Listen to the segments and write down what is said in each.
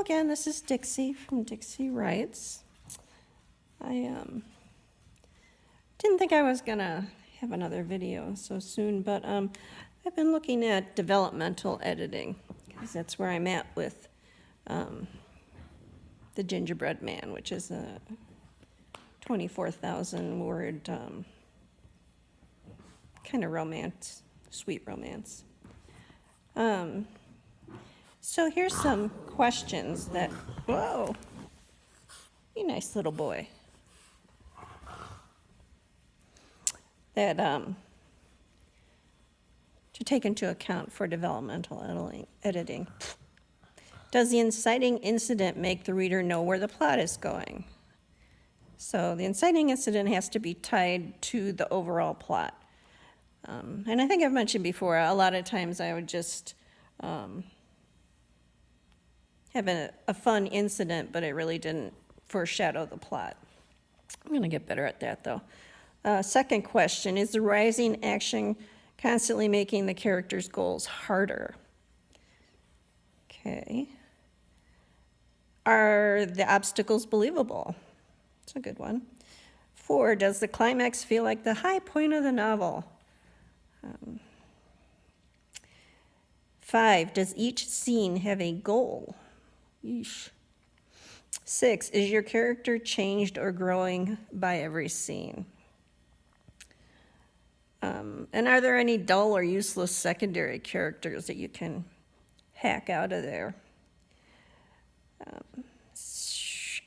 Hello again, this is Dixie from Dixie Writes. I didn't think I was gonna have another video so soon, but I've been looking at developmental editing, because that's where I'm at with The Gingerbread Man, which is a 24,000 word kind of romance, sweet romance. So here's some questions that, whoa, you nice little boy. That to take into account for developmental editing. Does the inciting incident make the reader know where the plot is going? So the inciting incident has to be tied to the overall plot. And I think I've mentioned before, a lot of times I would just have a fun incident, but it really didn't foreshadow the plot. I'm going to get better at that, though. Second question, is the rising action constantly making the character's goals harder? Okay. Are the obstacles believable? That's a good one. 4, does the climax feel like the high point of the novel? 5, does each scene have a goal? Yeesh. 6, is your character changed or growing by every scene? And are there any dull or useless secondary characters that you can hack out of there?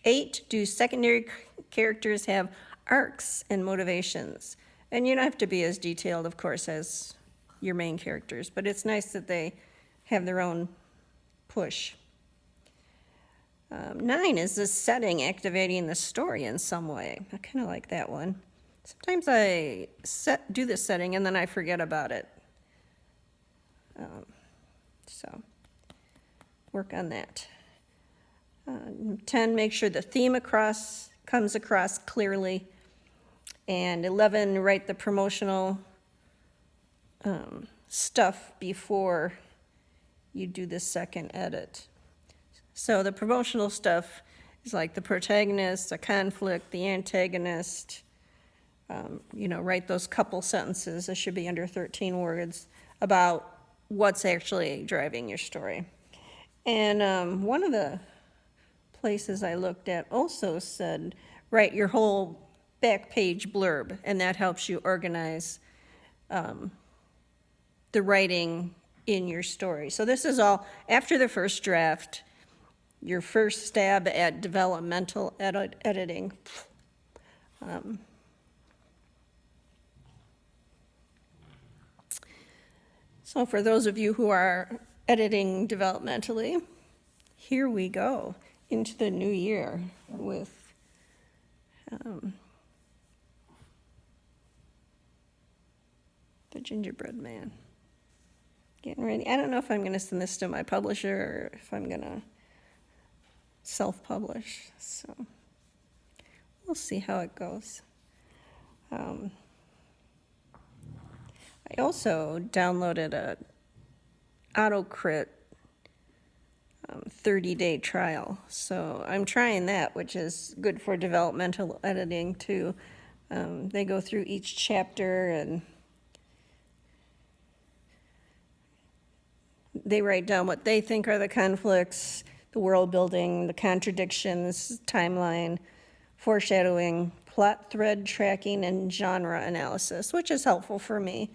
8, do secondary characters have arcs and motivations? And you don't have to be as detailed, of course, as your main characters, but it's nice that they have their own push. 9, is the setting activating the story in some way? I kind of like that one. Sometimes I do the setting and then I forget about it. So work on that. 10, make sure the theme comes across clearly. And 11, write the promotional stuff before you do the second edit. So the promotional stuff is like the protagonist, the conflict, the antagonist. Write those couple sentences, it should be under 13 words, about what's actually driving your story. And one of the places I looked at also said, write your whole back page blurb, and that helps you organize the writing in your story. So this is all after the first draft, your first stab at developmental editing. So for those of you who are editing developmentally, here we go into the new year with The Gingerbread Man. Getting ready. I don't know if I'm going to send this to my publisher or if I'm going to self-publish. So we'll see how it goes. I also downloaded a AutoCrit 30-day trial. So I'm trying that, which is good for developmental editing too. They go through each chapter and they write down what they think are the conflicts, the world building, the contradictions, timeline, foreshadowing, plot thread tracking, and genre analysis, which is helpful for me.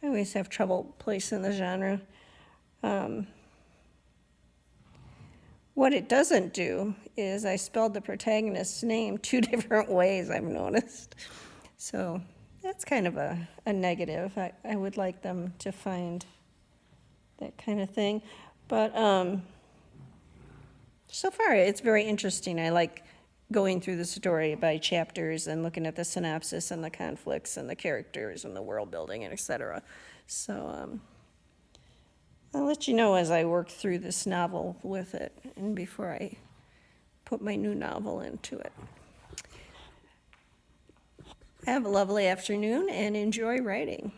I always have trouble placing the genre. What it doesn't do is I spelled the protagonist's name 2 different ways, I've noticed. So that's kind of a negative. I would like them to find that kind of thing. But so far, it's very interesting. I like going through the story by chapters and looking at the synopsis and the conflicts and the characters and the world building and etc. So I'll let you know as I work through this novel with it and before I put my new novel into it. Have a lovely afternoon and enjoy writing.